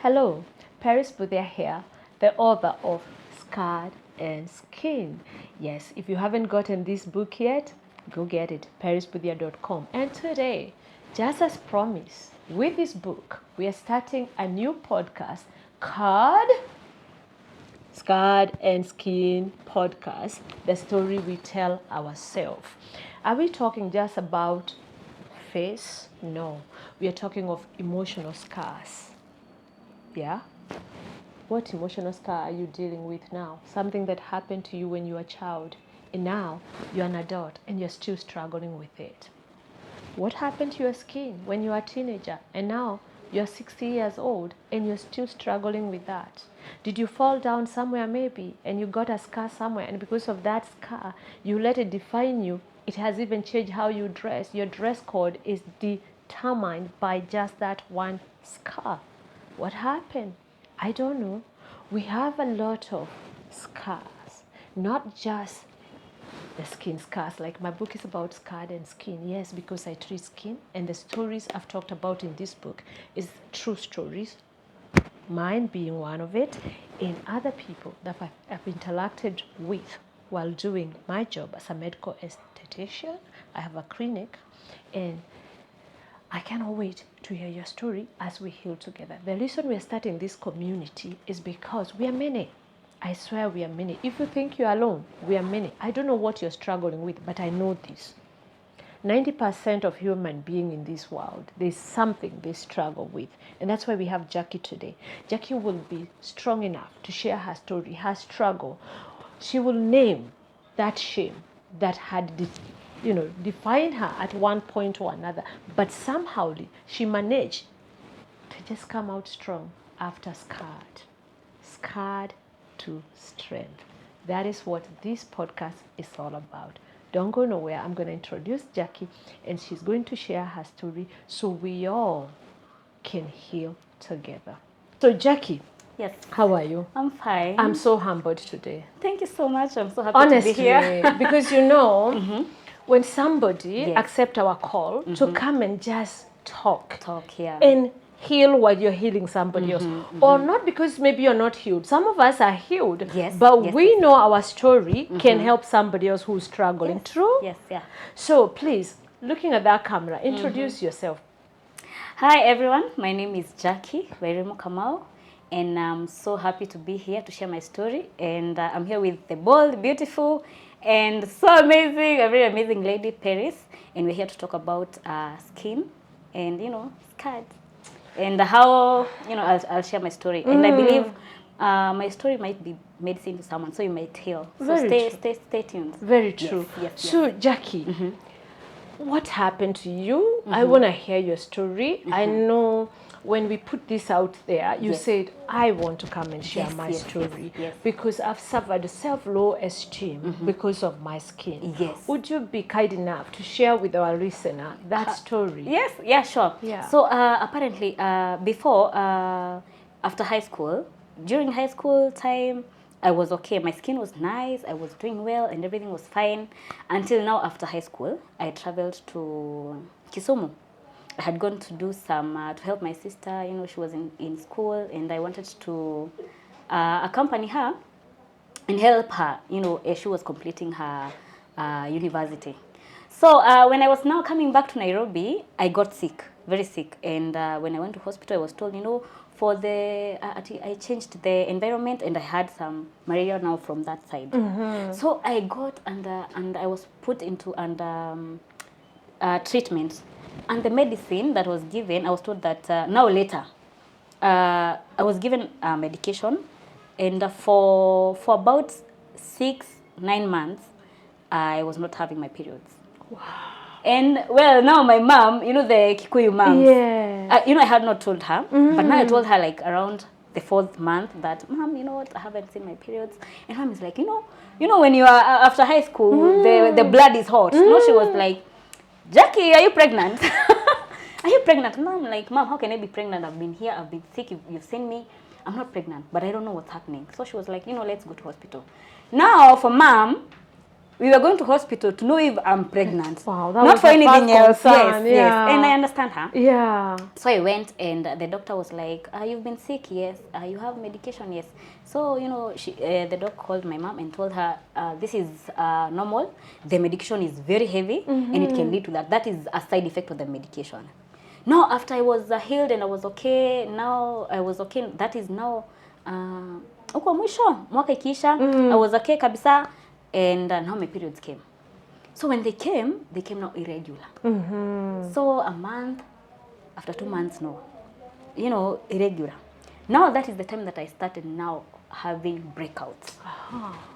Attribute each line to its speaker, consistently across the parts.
Speaker 1: Hello, Paris Boudia here, the author of Scarred and Skin. Yes, if you haven't gotten this book yet, go get it, parisboudia.com. And today, just as promised, with this book, we are starting a new podcast called Scarred and Skin Podcast, the story we tell ourselves. Are we talking just about face? No, we are talking of emotional scars. Yeah? What emotional scar are you dealing with now? Something that happened to you when you were a child, and now you're an adult and you're still struggling with it. What happened to your skin when you were a teenager, and now you're 60 years old and you're still struggling with that? Did you fall down somewhere maybe and you got a scar somewhere, and because of that scar, you let it define you? It has even changed how you dress. Your dress code is determined by just that one scar. What happened? I don't know. We have a lot of scars, not just the skin scars. Like my book is about scarred and skin. Yes, because I treat skin, and the stories I've talked about in this book is true stories. Mine being one of it, and other people that I've interacted with while doing my job as a medical esthetician. I have a clinic, and I cannot wait to hear your story as we heal together. The reason we are starting this community is because we are many. I swear we are many. If you think you're alone, we are many. I don't know what you're struggling with, but I know this. 90% of human beings in this world, there's something they struggle with. And that's why we have Jackie today. Jackie will be strong enough to share her story, her struggle. She will name that shame that had defined her at one point or another. But somehow she managed to just come out strong after scarred. Scarred to strength. That is what this podcast is all about. Don't go nowhere. I'm going to introduce Jackie, and she's going to share her story so we all can heal together. So Jackie,
Speaker 2: Yes.
Speaker 1: how are you?
Speaker 2: I'm fine.
Speaker 1: I'm so humbled today.
Speaker 2: Thank you so much. I'm so happy
Speaker 1: Honestly,
Speaker 2: to be here.
Speaker 1: because when somebody accept our call to come and just talk
Speaker 2: here.
Speaker 1: and heal while you're healing somebody else, or not because maybe you're not healed. Some of us are healed,
Speaker 2: Yes,
Speaker 1: but
Speaker 2: yes,
Speaker 1: we know our story can help somebody else who's struggling.
Speaker 2: Yes,
Speaker 1: True?
Speaker 2: Yes, yeah.
Speaker 1: So please, looking at that camera, introduce yourself.
Speaker 2: Hi everyone. My name is Jackie Wairimo Kamau, and I'm so happy to be here to share my story. And I'm here with the bold, beautiful, and so amazing, a very amazing lady, Paris. And we're here to talk about skin and scars. And how I'll share my story, and I believe my story might be medicine to someone, so you might heal. So stay tuned.
Speaker 1: Very true.
Speaker 2: Yes.
Speaker 1: So Jackie, what happened to you? I want to hear your story. I know when we put this out there, you said, I want to come and share my story because I've suffered self-low esteem because of my skin.
Speaker 2: Yes.
Speaker 1: Would you be kind enough to share with our listener that story?
Speaker 2: Yes, yeah, sure.
Speaker 1: Yeah.
Speaker 2: So apparently before, after high school, during high school time, I was okay. My skin was nice. I was doing well and everything was fine. Until now, after high school, I traveled to Kisumu. I had gone to do some, to help my sister. She was in school, and I wanted to accompany her and help her, as she was completing her university. So when I was now coming back to Nairobi, I got sick, very sick. And when I went to hospital, I was told, for I changed the environment, and I had some malaria now from that side. So I got and I was put into treatment. And the medicine that was given, I was told that now later, I was given medication, and for about 6-9 months, I was not having my periods.
Speaker 1: Wow.
Speaker 2: And well, now my mom, the Kikuyu moms, I had not told her, but now I told her like around the 4th month that, Mom, you know what, I haven't seen my periods. And Mom is like, when you are after high school, the blood is hot. She was like, Jackie, are you pregnant? Are you pregnant? And I'm like, Mom, how can I be pregnant? I've been here, I've been sick, you've seen me. I'm not pregnant, but I don't know what's happening. So she was like, let's go to hospital. Now for Mom, we were going to hospital to know if I'm pregnant.
Speaker 1: Wow, that
Speaker 2: not
Speaker 1: was
Speaker 2: for
Speaker 1: her
Speaker 2: anything
Speaker 1: first
Speaker 2: else.
Speaker 1: concern,
Speaker 2: Yes,
Speaker 1: yeah.
Speaker 2: and I understand her.
Speaker 1: Yeah.
Speaker 2: So I went, and the doctor was like, you've been sick, yes. You have medication, yes. So, you know, the doc called my mom and told her, this is normal. The medication is very heavy, and it can lead to that. That is a side effect of the medication. Now, after I was healed and I was okay, now I was okay. That is now, uko mwisho, mwaka ikiisha, I was okay kabisa, and now my periods came. So when they came now irregular. So a month, after 2 months, no. You know, irregular. Now that is the time that I started now having breakouts.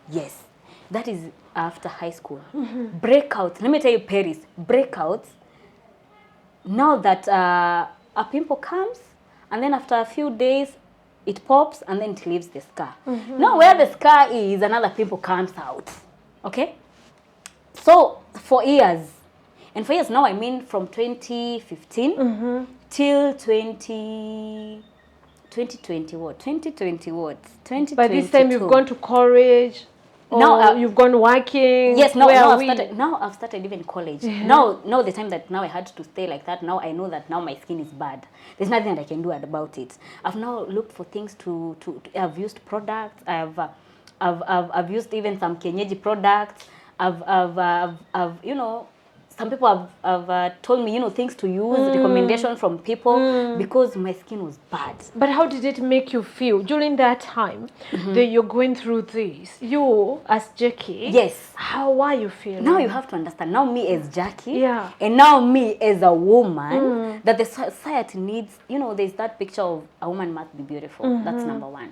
Speaker 2: Yes. That is after high school. Breakouts. Let me tell you, Paris, breakouts. Now that a pimple comes, and then after a few days, it pops, and then it leaves the scar. Now where the scar is, another pimple comes out. Okay? So for years, and for years now, I mean from 2015 till 2020 what? 2020 what? 2022.
Speaker 1: By this time you've gone to college. Now you've gone working.
Speaker 2: Yes,
Speaker 1: now
Speaker 2: I've started even college. Now the time that now I had to stay like that, now I know that now my skin is bad. There's nothing that I can do about it. I've now looked for things to I've used products. I've used even some kienyeji products. I've you know, some people have told me, you know, things to use, recommendation from people, because my skin was bad.
Speaker 1: But how did it make you feel during that time that you're going through this? You, as Jackie,
Speaker 2: yes,
Speaker 1: how are you feeling?
Speaker 2: Now you have to understand, now me as Jackie,
Speaker 1: yeah,
Speaker 2: and now me as a woman, that the society needs, you know, there's that picture of a woman must be beautiful. That's number one.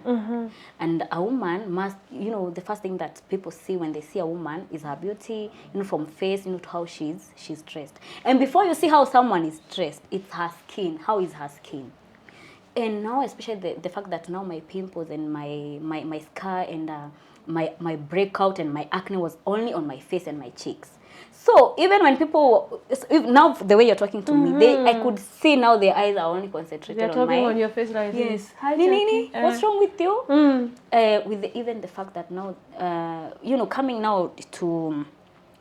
Speaker 2: And a woman must, you know, the first thing that people see when they see a woman is her beauty, you know, from face, you know, to how she's dressed. And before you see how someone is dressed, it's her skin. How is her skin? And now, especially the fact that now my pimples and my scar and my breakout and my acne was only on my face and my cheeks. So even when people, now the way you're talking to me, I could see now their eyes are only concentrated
Speaker 1: They're
Speaker 2: on
Speaker 1: talking on your face like
Speaker 2: yes.
Speaker 1: this. Hi,
Speaker 2: Nini, what's wrong with you? Even the fact that now, you know, coming now to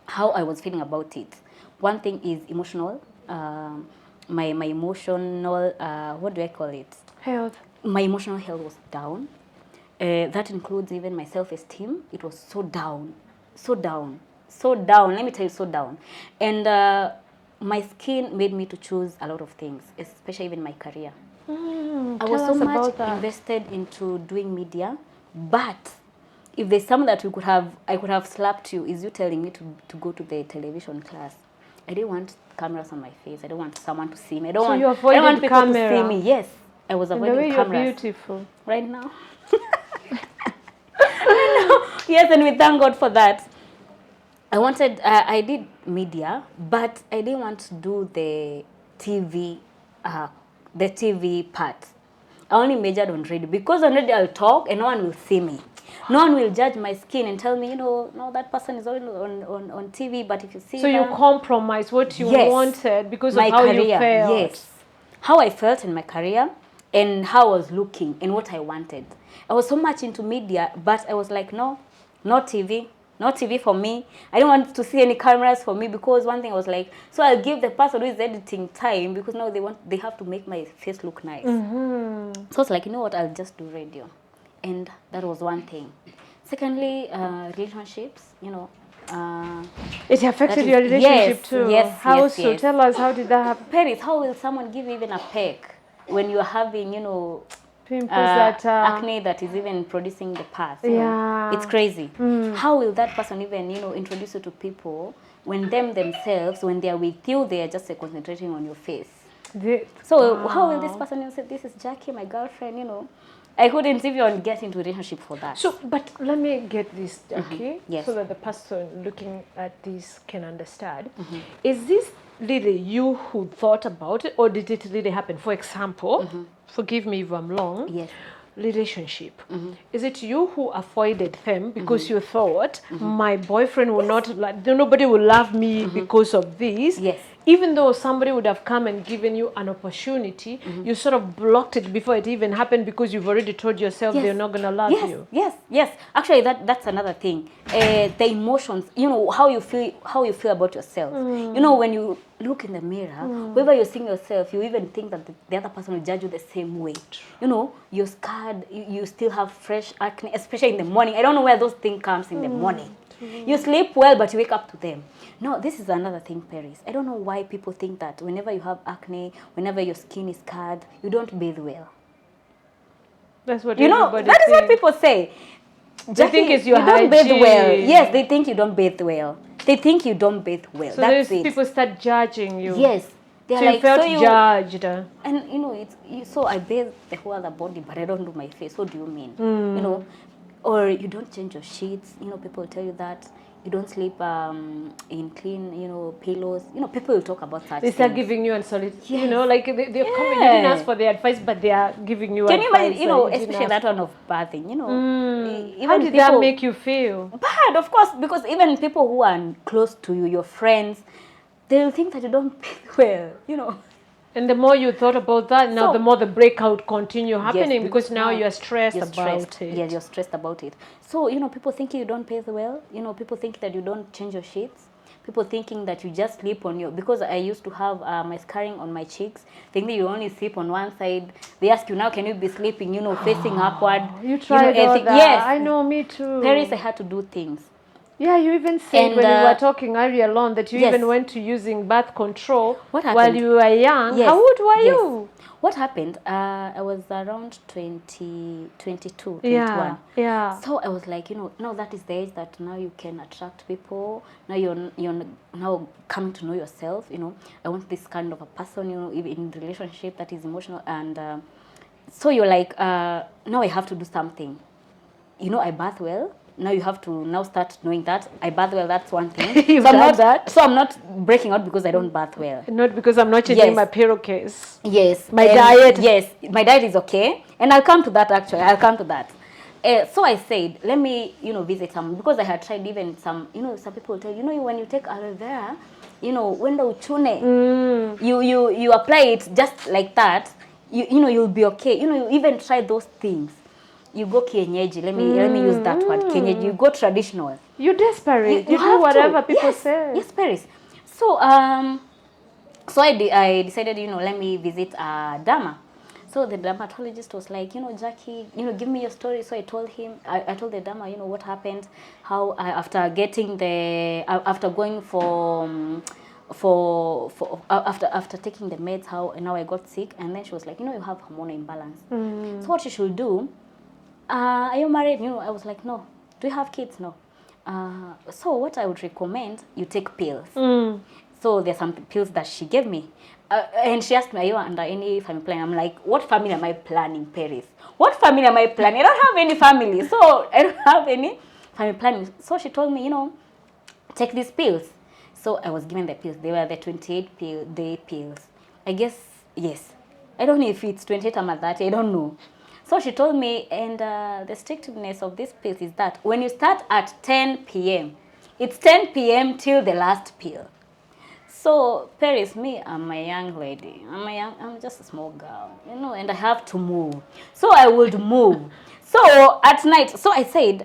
Speaker 2: how I was feeling about it. One thing is emotional. My emotional, what do I call it?
Speaker 1: Health.
Speaker 2: My emotional health was down. That includes even my self-esteem. It was so down, so down, so down. Let me tell you, so down. And my skin made me to choose a lot of things, especially even my career. I was so much invested into doing media, but if there's something that I could have slapped you, is you telling me to go to the television class. I didn't want cameras on my face. I don't want someone to see me. I don't want people to see me. Yes, I was avoiding cameras.
Speaker 1: You're beautiful
Speaker 2: right now. Yes, and we thank God for that. I wanted, I did media, but I didn't want to do the TV part. I only majored on radio, because on radio I'll talk and no one will see me. No one will judge my skin and tell me, you know, no, that person is only on TV, but if you see
Speaker 1: so you compromise what you wanted because of how you felt.
Speaker 2: Yes, how I felt in my career and how I was looking and what I wanted. I was so much into media, but I was like, no, not TV. Not TV for me. I don't want to see any cameras for me, because one thing I was like, so I'll give the person who is editing time, because now they have to make my face look nice. So it's like, you know what, I'll just do radio. And that was one thing. Secondly, relationships, you know.
Speaker 1: It affected your relationship too?
Speaker 2: Yes,
Speaker 1: how so? Yes. Tell us, how did that happen?
Speaker 2: Paris, how will someone give you even a peck when you're having, you know,
Speaker 1: pimples that
Speaker 2: acne that is even producing the pus? Yeah, it's crazy. How will that person even, you know, introduce you to people when themselves, when they are with you, they are just concentrating on your face? So how will this person, you know, say, this is Jackie, my girlfriend, you know? I couldn't even get into a relationship for that.
Speaker 1: So, but let me get this, Jackie,
Speaker 2: yes,
Speaker 1: so that the person looking at this can understand. Is this really you who thought about it, or did it really happen? For example, forgive me if I'm wrong,
Speaker 2: yes,
Speaker 1: relationship. Is it you who avoided them because you thought my boyfriend will not, like, nobody will love me because of this?
Speaker 2: Yes.
Speaker 1: even though somebody would have come and given you an opportunity, you sort of blocked it before it even happened because you've already told yourself they're not going to love you.
Speaker 2: Yes. Actually, that's another thing. The emotions, how you feel about yourself. When you look in the mirror, whenever you're seeing yourself, you even think that the other person will judge you the same way. You're scarred, you still have fresh acne, especially in the morning. I don't know where those things comes in the morning. You sleep well, but you wake up to them. No, this is another thing, Paris. I don't know why people think that whenever you have acne, whenever your skin is scarred, you don't bathe well.
Speaker 1: That's what
Speaker 2: that is what people say.
Speaker 1: They think it's your
Speaker 2: you
Speaker 1: hygiene.
Speaker 2: don't bathe well. Yes, they think you don't bathe well. They think you don't bathe well.
Speaker 1: So
Speaker 2: that's it.
Speaker 1: People start judging you.
Speaker 2: Yes. They're
Speaker 1: so
Speaker 2: like,
Speaker 1: you felt judged.
Speaker 2: And so I bathe the whole other body, but I don't do my face. What do you mean? Or you don't change your sheets. People tell you that. You don't sleep in clean, pillows. People will talk about such
Speaker 1: They start
Speaker 2: things.
Speaker 1: giving you and solid. Like they're coming. You didn't ask for their advice, but they are giving you
Speaker 2: Can
Speaker 1: advice.
Speaker 2: you imagine, especially that one of bathing,
Speaker 1: Even how did that make you feel?
Speaker 2: Bad, of course, because even people who are close to you, your friends, they'll think that you don't bathe well,
Speaker 1: And the more you thought about that, now the more the breakout continue happening, because now you're stressed about it.
Speaker 2: Yeah, you're stressed about it. So, people think you don't bathe well. People think that you don't change your sheets. People thinking that you just sleep on because I used to have my scarring on my cheeks, thinking you only sleep on one side. They ask you now, can you be sleeping, facing upward?
Speaker 1: You tried all that.
Speaker 2: Yes.
Speaker 1: I know, me too.
Speaker 2: Paris, I had to do things.
Speaker 1: Yeah, you even said when we were talking earlier on that you even went to using birth control while you were young.
Speaker 2: Yes.
Speaker 1: How old were you?
Speaker 2: What happened? I was around 22, 21.
Speaker 1: Yeah.
Speaker 2: So I was like, now that is the age that now you can attract people. Now you're now coming to know yourself. I want this kind of a person. In relationship that is emotional, and so you're like, now I have to do something. I bath well. Now you have to start knowing that I bath well. That's one thing.
Speaker 1: You've done that.
Speaker 2: So I'm not breaking out because I don't bath well.
Speaker 1: Not because I'm not changing my pillowcase.
Speaker 2: Yes.
Speaker 1: My diet.
Speaker 2: Yes, my diet is okay, and I'll come to that actually. I'll come to that. So I said, let me visit some, because I had tried even some. Some people tell when you take aloe vera, when the uchune, you apply it just like that. You'll be okay. You even try those things. You go kienyeji. Let me use that word, kienyeji. You go traditional.
Speaker 1: You're desperate. You do whatever people say.
Speaker 2: Yes, Paris. So so I decided, let me visit Dama. So the dermatologist was like, Jackie, give me your story. So I told him, I told the Dama, what happened, how after getting after going after taking the meds, how now I got sick. And then she was like, you have hormonal imbalance. So what you should do, are you married? I was like, no. Do you have kids? No. So what I would recommend, you take pills. So there's some pills that she gave me. And she asked me, are you under any family planning? I'm like, what family am I planning, Paris? What family am I planning? I don't have any family. So I don't have any family planning. So she told me, take these pills. So I was given the pills. They were the 28-day pills. I guess, yes. I don't know if it's 28 or 30. I don't know. So she told me, and the strictness of this pills is that when you start at 10 p.m., it's 10 p.m. till the last pill. So, Paris, me, I'm a young lady. I'm just a small girl, and I have to move. So I would move. So at night, so I said,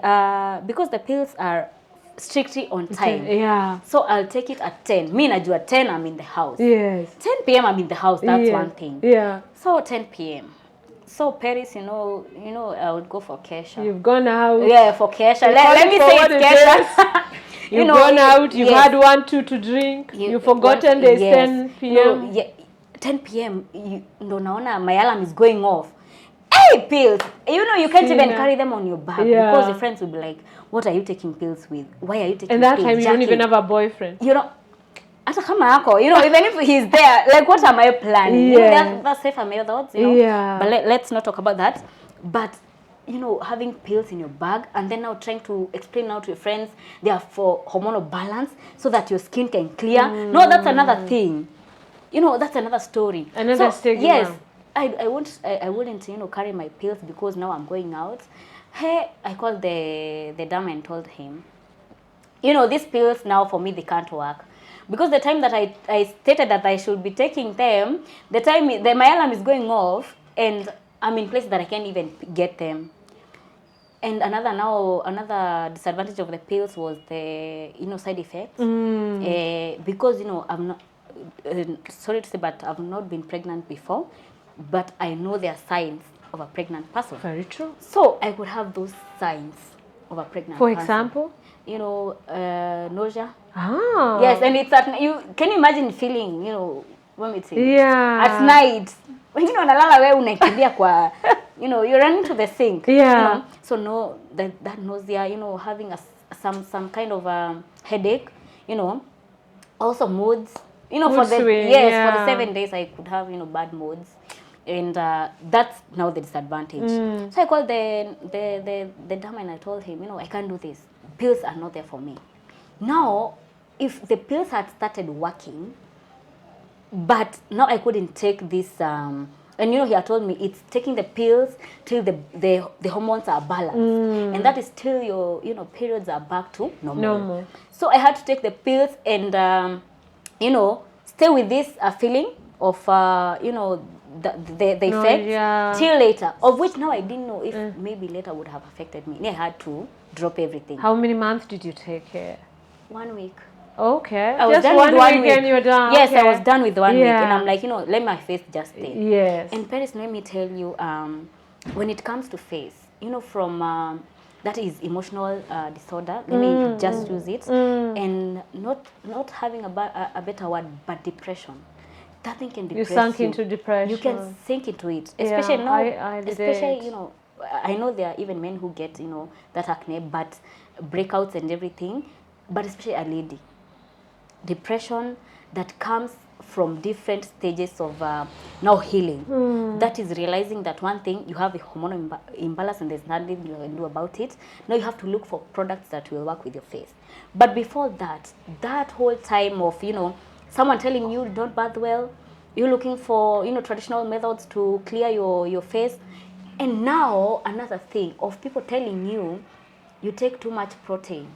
Speaker 2: because the pills are strictly on time.
Speaker 1: Yeah.
Speaker 2: So I'll take it at 10. Me, at 10, I'm in the house.
Speaker 1: Yes.
Speaker 2: 10 p.m. I'm in the house. That's one thing.
Speaker 1: Yeah.
Speaker 2: So 10 p.m. So Paris, I would go for Kesha.
Speaker 1: You've gone out.
Speaker 2: Yeah, for Kesha. Let me say it's Kesha.
Speaker 1: You've gone out. You've had 1-2 to drink. You've forgotten there's 10 p.m.
Speaker 2: No, 10 p.m. No, naona my alarm is going off. Hey, pills. You can't even carry them on your back because your friends will be like, "What are you taking pills with? Why are you taking?"
Speaker 1: And that
Speaker 2: pills,
Speaker 1: time you
Speaker 2: Jackie?
Speaker 1: don't even have a boyfriend.
Speaker 2: Hata kama yako, even if he's there, like, what am I planning? That's safe for my thoughts,
Speaker 1: Yeah.
Speaker 2: But let's not talk about that. But, having pills in your bag and then now trying to explain now to your friends they are for hormonal balance so that your skin can clear. No, that's another thing. That's another story.
Speaker 1: Another stigma.
Speaker 2: Yes. I wouldn't, carry my pills because now I'm going out. Hey, I called the dam and told him, you know, these pills now for me, they can't work. Because the time that I stated that I should be taking them, the time my alarm is going off and I'm in place that I can't even get them. And another disadvantage of the pills was the, you know, side effects. Because, you know, I'm not, sorry to say, but I've not been pregnant before, but I know there are signs of a pregnant person.
Speaker 1: Very true.
Speaker 2: So I could have those signs of a pregnant
Speaker 1: For
Speaker 2: person.
Speaker 1: example?
Speaker 2: You know, nausea.
Speaker 1: Ah.
Speaker 2: Yes, and it's at you. Can you imagine feeling, you know, vomiting?
Speaker 1: Yeah.
Speaker 2: At night, when you know, nalala wewe unakimbia kwa, you know, you're running to the sink.
Speaker 1: Yeah.
Speaker 2: You know, so no, that nausea, you know, having some kind of headache, you know, also moods. You know,
Speaker 1: Mood
Speaker 2: for the
Speaker 1: swing,
Speaker 2: yes,
Speaker 1: yeah.
Speaker 2: for the 7 days I could have, you know, bad moods. And that's now the disadvantage. So I called the dam and I told him, you know, I can't do this. Pills are not there for me. Now, if the pills had started working, but now I couldn't take this, and you know, he had told me it's taking the pills till the hormones are balanced, and that is till your, you know, periods are back to normal. So I had to take the pills and, you know, stay with this feeling of, you know, the effects till later, of which now I didn't know if maybe later would have affected me. And I had to drop everything.
Speaker 1: How many months did you take care?
Speaker 2: 1 week.
Speaker 1: Okay.
Speaker 2: I was
Speaker 1: just
Speaker 2: done
Speaker 1: one
Speaker 2: with 1 week.
Speaker 1: and you're done.
Speaker 2: Yes,
Speaker 1: okay.
Speaker 2: I was done with 1 week, and
Speaker 1: Yeah.
Speaker 2: I'm like, you know, let my face just stay.
Speaker 1: Yes.
Speaker 2: And Paris, let me tell you, when it comes to face, you know, from that is emotional disorder. Let me just use it, and not having a better word, but depression. That thing can depress you.
Speaker 1: You sunk into depression.
Speaker 2: You can sink into it, especially now.
Speaker 1: I did
Speaker 2: especially
Speaker 1: it.
Speaker 2: you know, I know there are even men who get, you know, that acne, but breakouts and everything, but especially a lady. Depression that comes from different stages of now healing. That is realizing that one thing, you have a hormonal imbalance and there's nothing you can do about it. Now you have to look for products that will work with your face. But before that, that whole time of, you know, someone telling you don't bath well, you're looking for, you know, traditional methods to clear your face. And now another thing of people telling you, you take too much protein,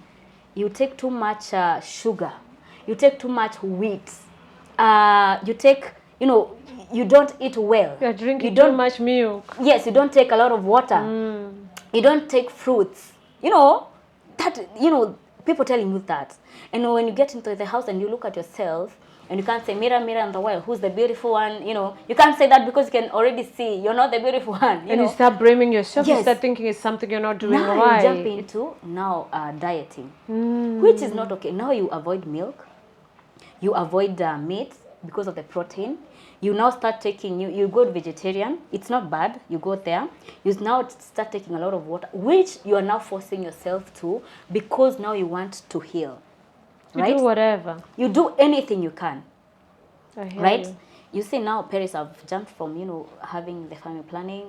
Speaker 2: you take too much sugar, you take too much wheat, you take, you know, you don't eat well.
Speaker 1: You're drinking too much milk.
Speaker 2: Yes, you don't take a lot of water. You don't take fruits. You know, that, you know, people telling you that. And when you get into the house and you look at yourself, and you can't say, mirror, mirror on the wall, who's the beautiful one? You know, you can't say that because you can already see you're not the beautiful one. You
Speaker 1: and
Speaker 2: know?
Speaker 1: you start blaming yourself.
Speaker 2: Yes.
Speaker 1: You start thinking it's something you're not doing
Speaker 2: now
Speaker 1: right.
Speaker 2: You jump into now dieting, which is not okay. Now you avoid milk, you avoid meat because of the protein. You now start taking, you go vegetarian. It's not bad. You go there. You now start taking a lot of water, which you are now forcing yourself to because now you want to heal.
Speaker 1: You
Speaker 2: right?
Speaker 1: do whatever.
Speaker 2: You do anything you can.
Speaker 1: I hear
Speaker 2: Right?
Speaker 1: you.
Speaker 2: You see now, Paris, I've jumped from, you know, having the family planning.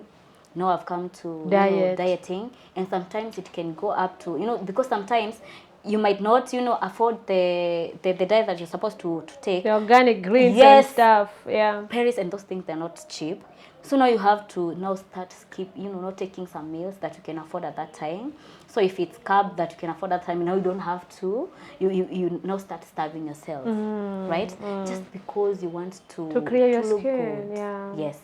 Speaker 2: Now I've come to
Speaker 1: Diet.
Speaker 2: you know, dieting, and sometimes it can go up to, you know, because sometimes you might not, you know, afford the diet that you're supposed to take.
Speaker 1: The organic greens
Speaker 2: Yes.
Speaker 1: and stuff. Yeah.
Speaker 2: Paris and those things, they're not cheap. So now you have to now start not taking some meals that you can afford at that time. So if it's carb that you can afford at that time, now you don't have to. You now start starving yourself, right? Just because you want to
Speaker 1: clear your
Speaker 2: look
Speaker 1: skin.
Speaker 2: good.
Speaker 1: Yeah.
Speaker 2: Yes.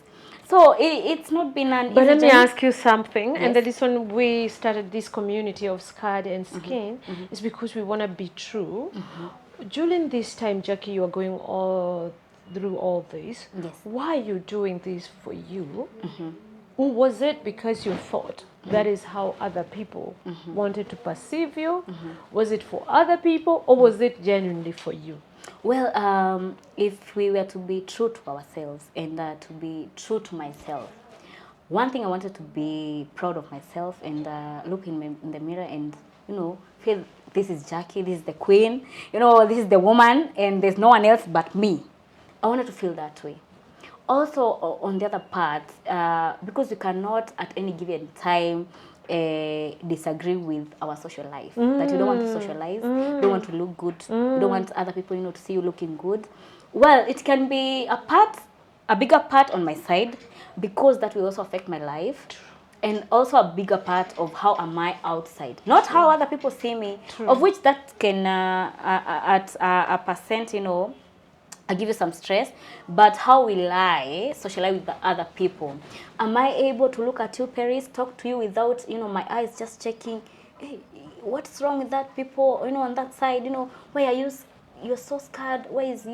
Speaker 2: So it's not been an
Speaker 1: But
Speaker 2: easy
Speaker 1: let me
Speaker 2: journey.
Speaker 1: ask you something,
Speaker 2: Yes.
Speaker 1: and that is when we started this community of skin and skin, is because we want to be true. During this time, Jackie, you are going all through all this.
Speaker 2: Yes.
Speaker 1: Why are you doing this for you? Or was it because you thought that is how other people wanted to perceive you? Was it for other people, or was it genuinely for you?
Speaker 2: Well, if we were to be true to ourselves and to be true to myself, one thing I wanted to be proud of myself and look in the mirror and, you know, feel this is Jackie, this is the queen, you know, this is the woman, and there's no one else but me. I wanted to feel that way. Also, on the other part, because we cannot at any given time disagree with our social life. That you don't want to socialize, you don't want to look good, you don't want other people, you know, to see you looking good. Well, it can be a bigger part on my side, because that will also affect my life. and also a bigger part of how am I outside, not how other people see me. Of which that can at a percent, you know, I give you some stress, but how will I socialize with the other people? Am I able to look at you, Paris, talk to you without, you know, my eyes just checking, hey, what's wrong with that people, you know, on that side, you know, why are you, you're so scared, why is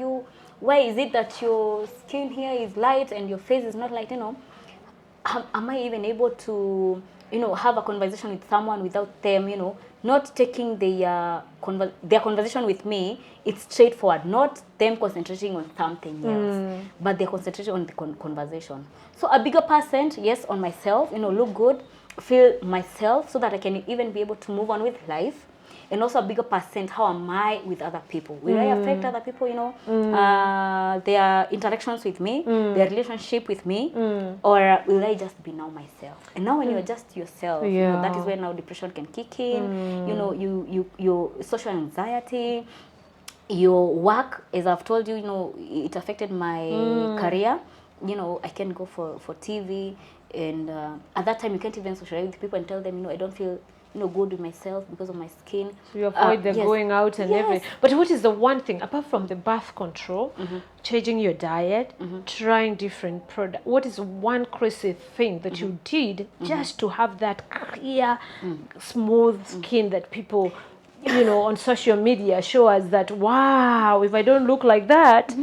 Speaker 2: it that your skin here is light and your face is not light, you know? Am I even able to, you know, have a conversation with someone without them, you know, not taking their conversation with me, it's straightforward, not them concentrating on something else, but they're concentrating on the conversation. So a bigger percent, yes, on myself, you know, look good, feel myself so that I can even be able to move on with life. And also a bigger percent, how am I with other people? Will I affect other people, you know, their interactions with me, their relationship with me, or will I just be now myself? And now when you're just yourself, you know, that is where now depression can kick in, you know, your social anxiety, your work, as I've told you, you know, it affected my career. You know, I can go for TV, and at that time you can't even socialize with people and tell them, you know, I don't feel, you know, good with myself because of my skin.
Speaker 1: So you avoid the
Speaker 2: yes.
Speaker 1: going out and everything. But what is the one thing, apart from the birth control, changing your diet, trying different products, what is one crazy thing that you did just to have that clear, smooth skin that people, you know, on social media show us that, wow, if I don't look like that,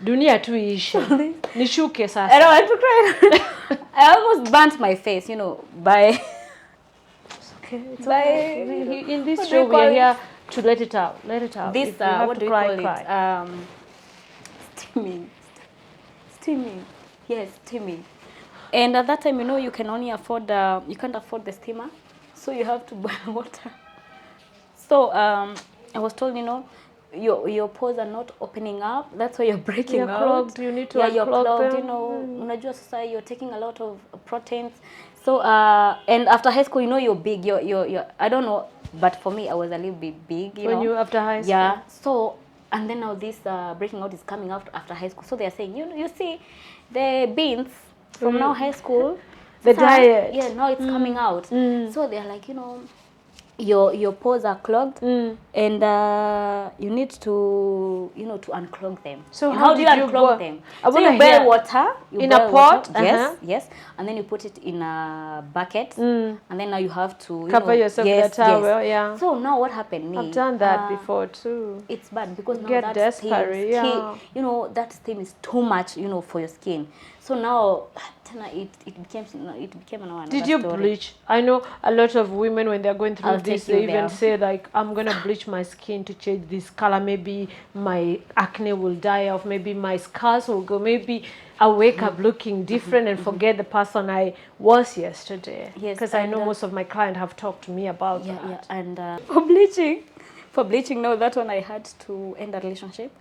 Speaker 1: dunia tuishe. Nishuke sasa.
Speaker 2: I don't want to cry. I almost burnt my face, you know, by...
Speaker 1: Okay, it's
Speaker 2: By,
Speaker 1: okay. In this
Speaker 2: what do
Speaker 1: show,
Speaker 2: you
Speaker 1: we are
Speaker 2: call
Speaker 1: here to let it out. Let it out.
Speaker 2: This,
Speaker 1: If you have
Speaker 2: what
Speaker 1: to
Speaker 2: do you
Speaker 1: cry,
Speaker 2: call
Speaker 1: cry.
Speaker 2: it? Steaming. Steaming. Yes, steaming. And at that time, you know, you can only afford, you can't afford the steamer, so you have to boil water. So I was told, you know, your pores are not opening up. That's why you're breaking
Speaker 1: You're
Speaker 2: out.
Speaker 1: clogged. You need to
Speaker 2: You're
Speaker 1: unclog
Speaker 2: clogged.
Speaker 1: them.
Speaker 2: You know, unajua sasa you're taking a lot of proteins. So and after high school, you know, you're big. You're I don't know, but for me, I was a little bit big. You
Speaker 1: When
Speaker 2: know.
Speaker 1: you after high school.
Speaker 2: Yeah. So and then now this breaking out is coming out after high school. So they're saying, you see, the beans from now high school.
Speaker 1: The
Speaker 2: sir,
Speaker 1: diet.
Speaker 2: Yeah, now it's coming out. So they're like, you know, your pores are clogged, and you need to, you know, to unclog them.
Speaker 1: So
Speaker 2: and
Speaker 1: how
Speaker 2: do you
Speaker 1: did you
Speaker 2: unclog
Speaker 1: boil?
Speaker 2: them?
Speaker 1: I
Speaker 2: So
Speaker 1: wanna
Speaker 2: you boil
Speaker 1: hear.
Speaker 2: water. You
Speaker 1: In a
Speaker 2: boil
Speaker 1: pot?
Speaker 2: water. Yes, and then you put it in a bucket, and then now you have to, you
Speaker 1: Cover
Speaker 2: know,
Speaker 1: yourself with a towel, yeah.
Speaker 2: So now what happened?
Speaker 1: I've done that before too.
Speaker 2: It's bad because now
Speaker 1: Get
Speaker 2: that
Speaker 1: desperate, yeah.
Speaker 2: you know, that steam is too much, you know, for your skin. So now it became another
Speaker 1: Did you
Speaker 2: story.
Speaker 1: bleach? I know a lot of women when they're going through
Speaker 2: I'll
Speaker 1: this,
Speaker 2: take you
Speaker 1: they even
Speaker 2: there.
Speaker 1: say like, I'm gonna bleach my skin to change this color. Maybe my acne will die off. Maybe my scars will go. Maybe I wake up looking different and forget the person I was yesterday.
Speaker 2: Yes,
Speaker 1: Because I
Speaker 2: and,
Speaker 1: know most of my clients have talked to me about that.
Speaker 2: Yeah, and for bleaching, now that one I had to end a relationship,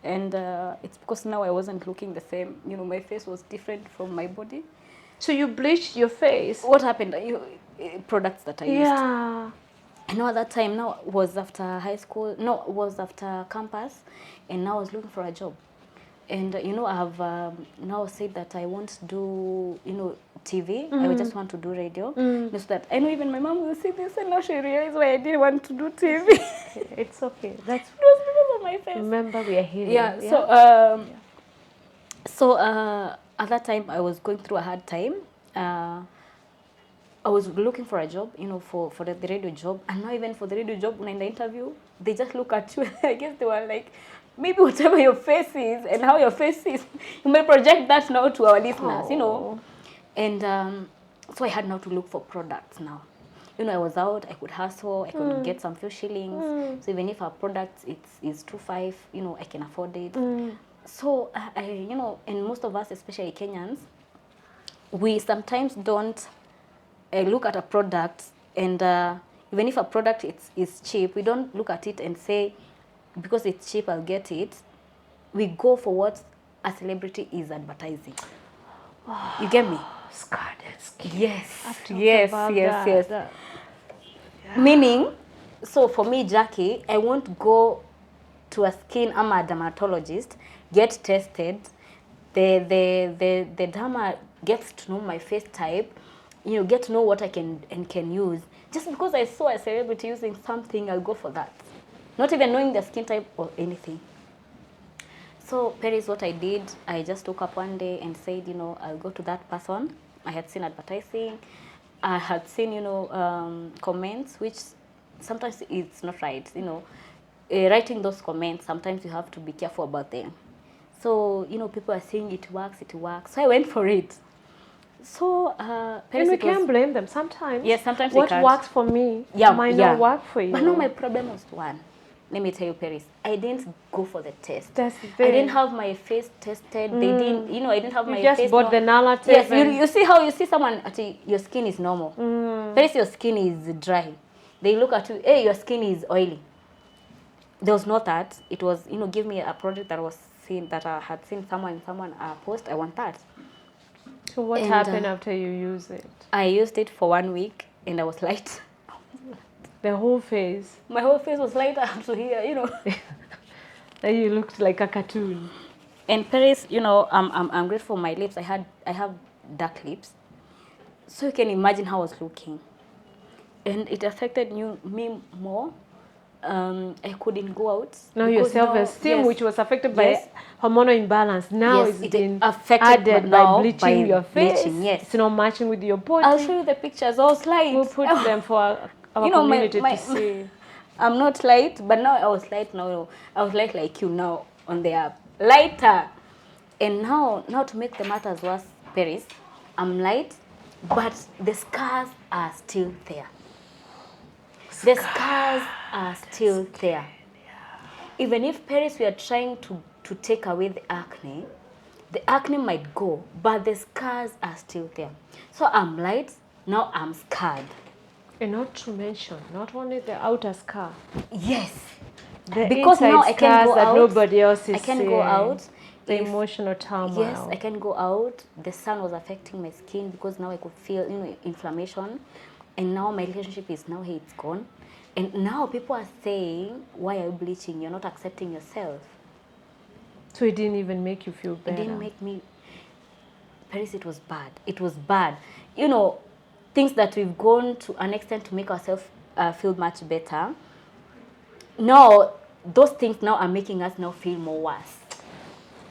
Speaker 2: and it's because now I wasn't looking the same. You know, my face was different from my body.
Speaker 1: So you bleached your face?
Speaker 2: What happened? Products that I used.
Speaker 1: Yeah.
Speaker 2: I know at that time now was after high school. No, was after campus, and now I was looking for a job. And you know, I have now said that I won't do, you know, TV. I just want to do radio. Just that I know even my mom will see this, and now she realized why I didn't want to do TV.
Speaker 1: It's okay. That's
Speaker 2: It was because of my face.
Speaker 1: remember we are healing.
Speaker 2: Yeah. So at that time I was going through a hard time. I was looking for a job, you know, for the radio job, and now even for the radio job, when in the interview, they just look at you. I guess they were like, maybe whatever your face is and how your face is, you may project that now to our listeners, you know. And so I had now to look for products now. You know, I was out, I could hustle, I could get some few shillings. So even if our product is 2.5, you know, I can afford it. So you know, and most of us, especially Kenyans, we sometimes don't look at a product, and even if a product is cheap, we don't look at it and say, because it's cheap, I'll get it. We go for what a celebrity is advertising. You get me?
Speaker 1: Scarred skin.
Speaker 2: Yes. Meaning, so for me, Jackie, I won't go to a skin, I'm a dermatologist, get tested. The derma gets to know my face type, get to know what I can use. Just because I saw a celebrity using something, I'll go for that. Not even knowing the skin type or anything. So Paris, what I did, I just woke up one day and said, I'll go to that person. I had seen advertising. I had seen, comments, which sometimes it's not right. Writing those comments, sometimes you have to be careful about them. So, people are saying it works. So I went for it. So,
Speaker 1: and we can't blame them. Sometimes,
Speaker 2: yes, sometimes
Speaker 1: what works for me might not work for you.
Speaker 2: But no, my problem was one. Let me tell you, Paris, I didn't go for the test.
Speaker 1: That's the
Speaker 2: I
Speaker 1: thing.
Speaker 2: didn't have my face tested. They didn't, I didn't have my face.
Speaker 1: You just bought the narrative.
Speaker 2: Yes, you see how you see someone, actually, your skin is normal. Paris, your skin is dry. They look at you, hey, your skin is oily. There was not that. It was, give me a product that was seen, that I had seen someone post. I want that.
Speaker 1: So what happened after you used it?
Speaker 2: I used it for 1 week and I was light.
Speaker 1: The whole face?
Speaker 2: My whole face was light up to here,
Speaker 1: Then you looked like a cartoon.
Speaker 2: And Paris, I'm grateful for my lips. I have dark lips. So you can imagine how I was looking. And it affected me more. I couldn't go out.
Speaker 1: Now your self-esteem, yes, which was affected by hormonal imbalance, now
Speaker 2: yes,
Speaker 1: it's been
Speaker 2: affected
Speaker 1: by bleaching your face.
Speaker 2: Bleaching, yes.
Speaker 1: It's not matching with your body.
Speaker 2: I'll show you the pictures. I was light.
Speaker 1: We'll put them for our community to see.
Speaker 2: I'm not light, but now I was light. Now I was light like you now on the app. Lighter. And now to make the matters worse, Paris, I'm light, but the scars are still there. The scars are still there. Even if, Paris, we are trying to take away the acne might go, but the scars are still there. So I'm light, now I'm scarred.
Speaker 1: And not to mention, not only the outer scar.
Speaker 2: Yes.
Speaker 1: Because now I can go out. Nobody else is
Speaker 2: I can go out.
Speaker 1: The emotional turmoil.
Speaker 2: Yes, I can go out. The sun was affecting my skin because now I could feel, inflammation. And now my relationship is now, hey, it's gone. And now people are saying, why are you bleaching? You're not accepting yourself.
Speaker 1: So it didn't even make you feel better?
Speaker 2: It didn't make me... Paris, it was bad. It was bad. Things that we've gone to an extent to make ourselves feel much better. Now, those things now are making us now feel more worse.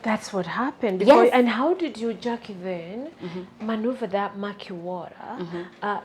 Speaker 1: That's what happened.
Speaker 2: Yes.
Speaker 1: And how did you, Jackie, then maneuver that murky water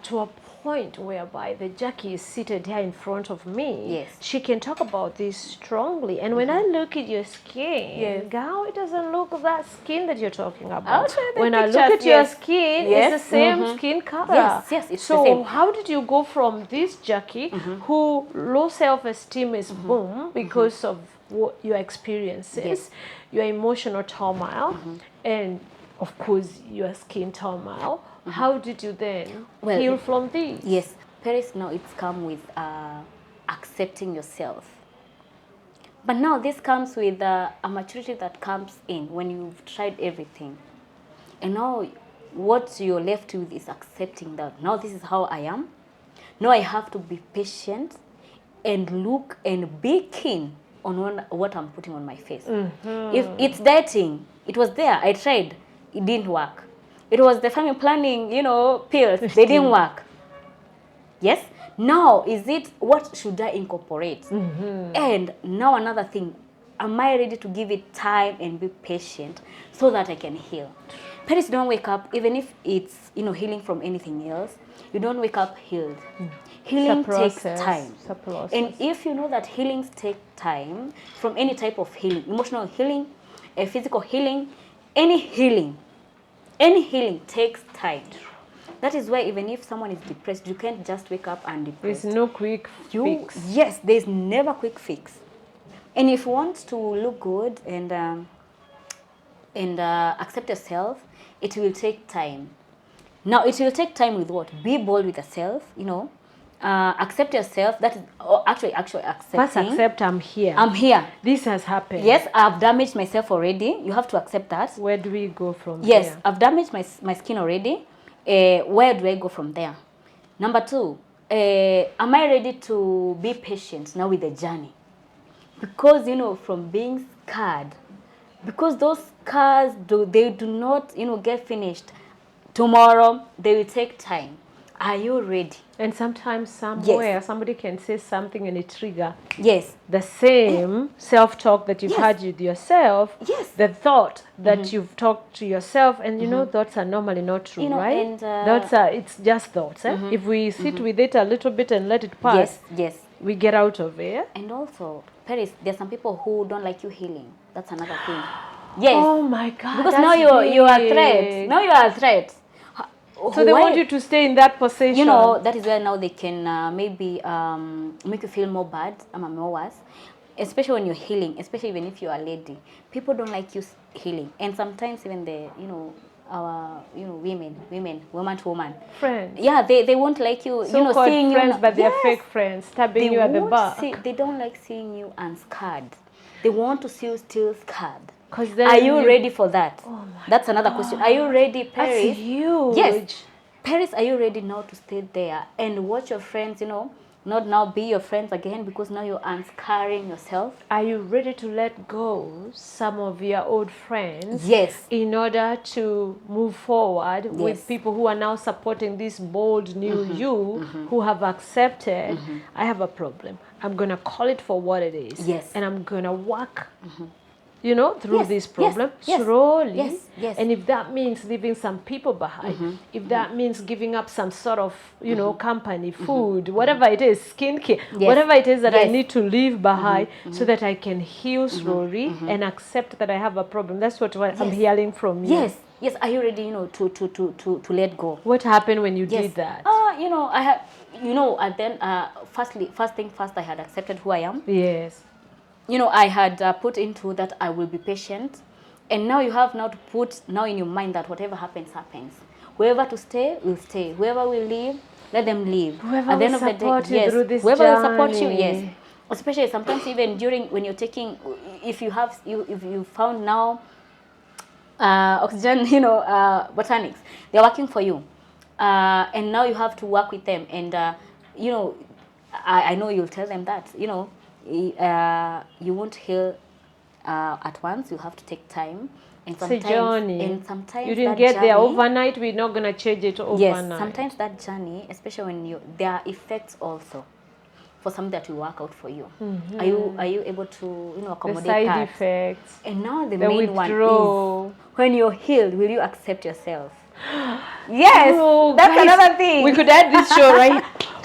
Speaker 1: to a point whereby the Jackie is seated here in front of me?
Speaker 2: Yes.
Speaker 1: She can talk about this strongly. And when I look at your skin, girl, it doesn't look that skin that you're talking about.
Speaker 2: I'll show you the
Speaker 1: when
Speaker 2: pictures,
Speaker 1: I look at your skin, it's the same skin color.
Speaker 2: Yes, it's
Speaker 1: so
Speaker 2: the same.
Speaker 1: How did you go from this Jackie who low self-esteem is boom because of what your experiences, your emotional turmoil, and of course your skin turmoil. How did you then heal from this?
Speaker 2: Yes, Paris, now it's come with accepting yourself. But now this comes with a maturity that comes in when you've tried everything. And now what you're left with is accepting that now this is how I am. Now I have to be patient and look and be keen on what I'm putting on my face. If it's dieting, it was there. I tried. It didn't work. It was the family planning, pills. They didn't work. Yes? Now, is it what should I incorporate? And now another thing. Am I ready to give it time and be patient so that I can heal? Parents don't wake up, even if it's, healing from anything else, you don't wake up healed. Healing takes time. And if you know that healings take time, from any type of healing, emotional healing, physical healing, any healing takes time. That is why even if someone is depressed, you can't just wake up and depressed.
Speaker 1: There's no quick fix.
Speaker 2: Yes, there's never quick fix. And if you want to look good and accept yourself, it will take time. Now, it will take time with what? Be bold with yourself, accept yourself. That is actually accepting.
Speaker 1: First accept I'm here.
Speaker 2: I'm here.
Speaker 1: This has happened.
Speaker 2: Yes, I've damaged myself already. You have to accept that.
Speaker 1: Where do we go from
Speaker 2: there? Yes,
Speaker 1: there?
Speaker 2: I've damaged my skin already. Where do I go from there? Number two, am I ready to be patient now with the journey? Because, from being scarred, because those scars, they do not, get finished. tomorrow. They will take time. Are you ready?
Speaker 1: And sometimes somewhere
Speaker 2: Yes.
Speaker 1: somebody can say something and it trigger
Speaker 2: Yes.
Speaker 1: the same self-talk that you've
Speaker 2: Yes.
Speaker 1: had with yourself,
Speaker 2: Yes.
Speaker 1: the thought that you've talked to yourself, and thoughts are normally not true,
Speaker 2: You know,
Speaker 1: right?
Speaker 2: and,
Speaker 1: Thoughts are, it's just thoughts. If we sit with it a little bit and let it pass,
Speaker 2: Yes. Yes.
Speaker 1: we get out of it.
Speaker 2: And also, Paris, there's some people who don't like you healing. That's another thing. Yes.
Speaker 1: Oh my God,
Speaker 2: Because
Speaker 1: that's
Speaker 2: now you are a threat.
Speaker 1: big.
Speaker 2: Now you are a threat.
Speaker 1: So they want you to stay in that position.
Speaker 2: You know, that is where now they can maybe make you feel more bad, more worse. Especially when you're healing, especially even if you're a lady. People don't like you healing. And sometimes even the, our, woman to woman.
Speaker 1: Friends.
Speaker 2: Yeah, they won't like you,
Speaker 1: So-called
Speaker 2: seeing
Speaker 1: friends,
Speaker 2: you.
Speaker 1: but they're fake friends, stabbing you at the back.
Speaker 2: They don't like seeing you unscarred. They want to see you still scarred.
Speaker 1: Then
Speaker 2: Are you ready for that?
Speaker 1: Oh my
Speaker 2: That's another question. Are you ready, Paris?
Speaker 1: That's huge.
Speaker 2: Yes. Paris, are you ready now to stay there and watch your friends, not now be your friends again because now you're unscarring yourself?
Speaker 1: Are you ready to let go some of your old friends?
Speaker 2: Yes.
Speaker 1: In order to move forward with people who are now supporting this bold new you, who have accepted, I have a problem. I'm going to call it for what it is.
Speaker 2: Yes.
Speaker 1: And I'm going to work through this problem
Speaker 2: yes,
Speaker 1: slowly.
Speaker 2: yes.
Speaker 1: And if that means leaving some people behind, if that means giving up some sort of, company, food, whatever it is, skincare, whatever it is that I need to leave behind so that I can heal slowly and accept that I have a problem. That's what I'm hearing from you.
Speaker 2: Yes. Yes. Are you ready, to let go?
Speaker 1: What happened when you did that?
Speaker 2: I had, and then first thing first, I had accepted who I am.
Speaker 1: Yes.
Speaker 2: I had put into that I will be patient. And now you have now to put now in your mind that whatever happens, happens. Whoever to stay, will stay. Whoever will leave, let them leave.
Speaker 1: Whoever
Speaker 2: At the
Speaker 1: will
Speaker 2: end of the
Speaker 1: support
Speaker 2: day,
Speaker 1: you
Speaker 2: yes.
Speaker 1: through this
Speaker 2: Whoever will support you,
Speaker 1: journey.
Speaker 2: yes. Especially sometimes even during when you're taking, if you found now oxygen, botanics, they're working for you. And now you have to work with them. And, I know you'll tell them that, you won't heal at once. You have to take time, and sometimes,
Speaker 1: it's a journey.
Speaker 2: And sometimes
Speaker 1: you didn't
Speaker 2: that
Speaker 1: get
Speaker 2: journey,
Speaker 1: there overnight. We're not gonna change it overnight.
Speaker 2: Yes, sometimes that journey, especially when there are effects also for something that will work out for you. Are you able to accommodate
Speaker 1: the side
Speaker 2: that?
Speaker 1: effects?
Speaker 2: And now the
Speaker 1: The
Speaker 2: main
Speaker 1: withdrawal.
Speaker 2: one is when you're healed, will you accept yourself? Yes,
Speaker 1: Oh,
Speaker 2: that's
Speaker 1: guys,
Speaker 2: another thing.
Speaker 1: We could add this show right.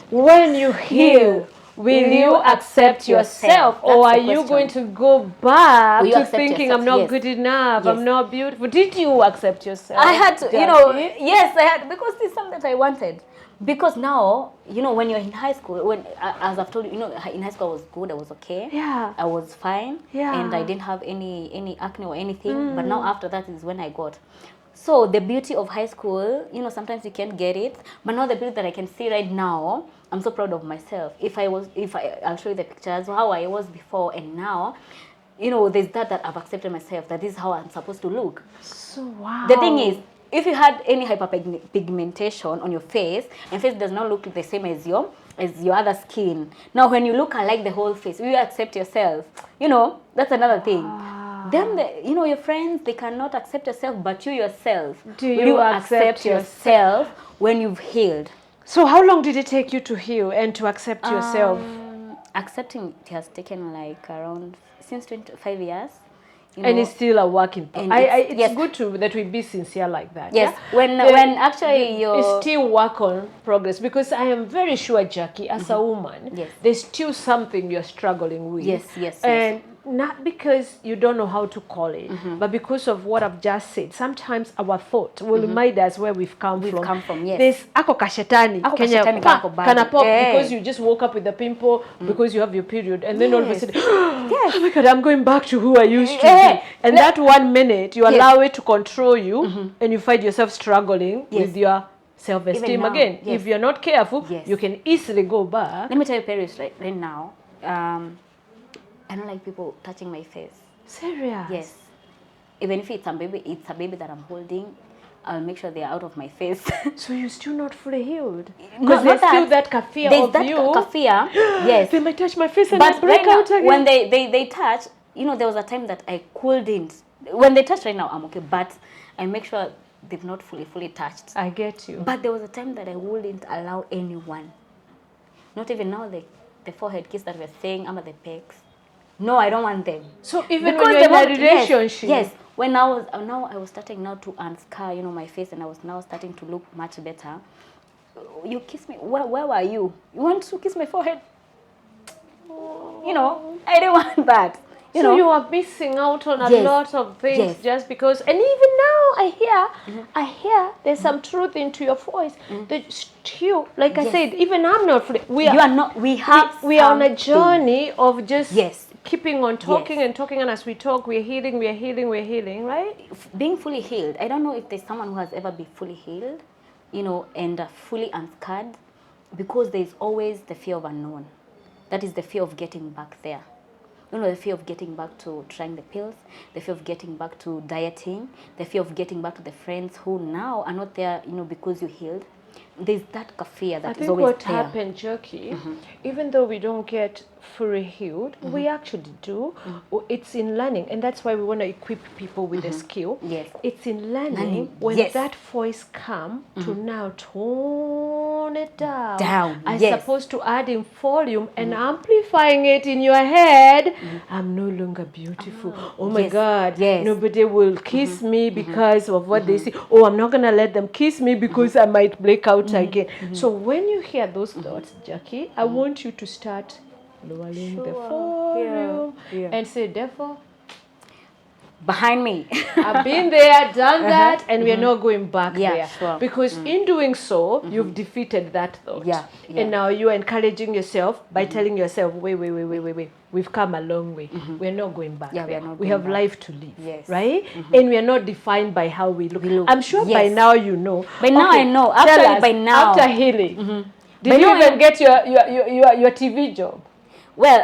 Speaker 1: When you heal, will you accept yourself, or are you going to go back to thinking I'm not good enough, I'm not beautiful? Did you accept yourself?
Speaker 2: I had to, yes, I had, because this is something that I wanted. Because now, when you're in high school, as I've told you, in high school I was good, I was okay.
Speaker 1: Yeah.
Speaker 2: I was fine.
Speaker 1: Yeah.
Speaker 2: And I didn't have any acne or anything. But now after that is when I got. So the beauty of high school, sometimes you can't get it. But now the beauty that I can see right now, I'm so proud of myself. I'll show you the pictures, how I was before and now. There's that I've accepted myself, that this is how I'm supposed to look.
Speaker 1: So, wow.
Speaker 2: The thing is, if you had any hyperpigmentation on your face, and face does not look the same as your other skin. Now, when you look alike the whole face, will you accept yourself? That's another thing. Then, your friends, they cannot accept yourself, but you yourself.
Speaker 1: Do you accept
Speaker 2: yourself when you've healed?
Speaker 1: So how long did it take you to heal and to accept yourself?
Speaker 2: Accepting it has taken like around, since 25 years.
Speaker 1: And it's still a work in progress. It's good that we be sincere like that.
Speaker 2: Yes.
Speaker 1: Yeah?
Speaker 2: When actually you're...
Speaker 1: It's still work on progress, because I am very sure, Jackie, as a woman, there's still something you're struggling with.
Speaker 2: Yes.
Speaker 1: And not because you don't know how to call it, but because of what I've just said. Sometimes our thought will remind us where we've come from.
Speaker 2: Yes.
Speaker 1: There's ako kashetani, Kenya kana pop, because you just woke up with a pimple, because you have your period, and then all of a sudden, oh my God, I'm going back to who I used to be. And that 1 minute, you allow it to control you, and you find yourself struggling with your self-esteem again. If you're not careful, you can easily go back.
Speaker 2: Let me tell you, Paris, right now, I don't like people touching my face.
Speaker 1: Serious?
Speaker 2: Yes. Even if it's a baby that I'm holding, I'll make sure they're out of my face.
Speaker 1: So you're still not fully healed?
Speaker 2: Because
Speaker 1: there's still that fear of you.
Speaker 2: There's that fear, yes.
Speaker 1: They might touch my face and I break out again.
Speaker 2: When they touch, there was a time that I couldn't. When they touch right now, I'm okay. But I make sure they've not fully touched.
Speaker 1: I get you.
Speaker 2: But there was a time that I wouldn't allow anyone, not even now the forehead kiss that we're saying, ama the pecs. No, I don't want them.
Speaker 1: So even
Speaker 2: Because
Speaker 1: when you're in a
Speaker 2: moment-
Speaker 1: relationship,
Speaker 2: yes, when I was starting now to unscar, my face, and I was now starting to look much better. You kiss me. Where were you? You want to kiss my forehead? I didn't want that.
Speaker 1: So you are missing out on a
Speaker 2: Yes.
Speaker 1: lot of things
Speaker 2: Yes.
Speaker 1: just because. And even now, I hear there's some truth into your voice. That still, like I
Speaker 2: Yes.
Speaker 1: said, even I'm not free.
Speaker 2: You are not. We have.
Speaker 1: We are on a
Speaker 2: something.
Speaker 1: journey of just
Speaker 2: Yes.
Speaker 1: keeping on talking
Speaker 2: Yes.
Speaker 1: and talking, and as we talk, we're healing, right?
Speaker 2: Being fully healed. I don't know if there's someone who has ever been fully healed, and fully unscarred, because there's always the fear of unknown. That is the fear of getting back there. The fear of getting back to trying the pills, the fear of getting back to dieting, the fear of getting back to the friends who now are not there, because you healed. There's that fear that is always
Speaker 1: what
Speaker 2: there.
Speaker 1: happened, Jackie, even though we don't get fully healed, we actually do. It's in learning, and that's why we want to equip people with the skill.
Speaker 2: Yes.
Speaker 1: It's in learning when
Speaker 2: Yes.
Speaker 1: that voice come to now tone it down. As
Speaker 2: Yes.
Speaker 1: opposed to adding volume and amplifying it in your head. I'm no longer beautiful. Oh my
Speaker 2: Yes.
Speaker 1: God.
Speaker 2: Yes.
Speaker 1: Nobody will kiss me because of what they see. Oh, I'm not going to let them kiss me because I might break out again. So when you hear those thoughts, Jackie, I want you to start lowering the volume and say, devil,
Speaker 2: Behind me.
Speaker 1: I've been there, done that, and we're not going back there.
Speaker 2: Sure.
Speaker 1: Because in doing so, you've defeated that thought.
Speaker 2: Yeah.
Speaker 1: And now you're encouraging yourself by telling yourself, wait. We've come a long way. We're not going back
Speaker 2: Yeah,
Speaker 1: there.
Speaker 2: we're not
Speaker 1: We
Speaker 2: going
Speaker 1: have
Speaker 2: back.
Speaker 1: life to live,
Speaker 2: Yes.
Speaker 1: right? And we're not defined by how we look.
Speaker 2: look.
Speaker 1: I'm sure by
Speaker 2: Yes.
Speaker 1: now you know.
Speaker 2: By now I know.
Speaker 1: tell
Speaker 2: Actually,
Speaker 1: us,
Speaker 2: by now.
Speaker 1: After healing, did
Speaker 2: By
Speaker 1: you
Speaker 2: now
Speaker 1: even get your TV job?
Speaker 2: Well,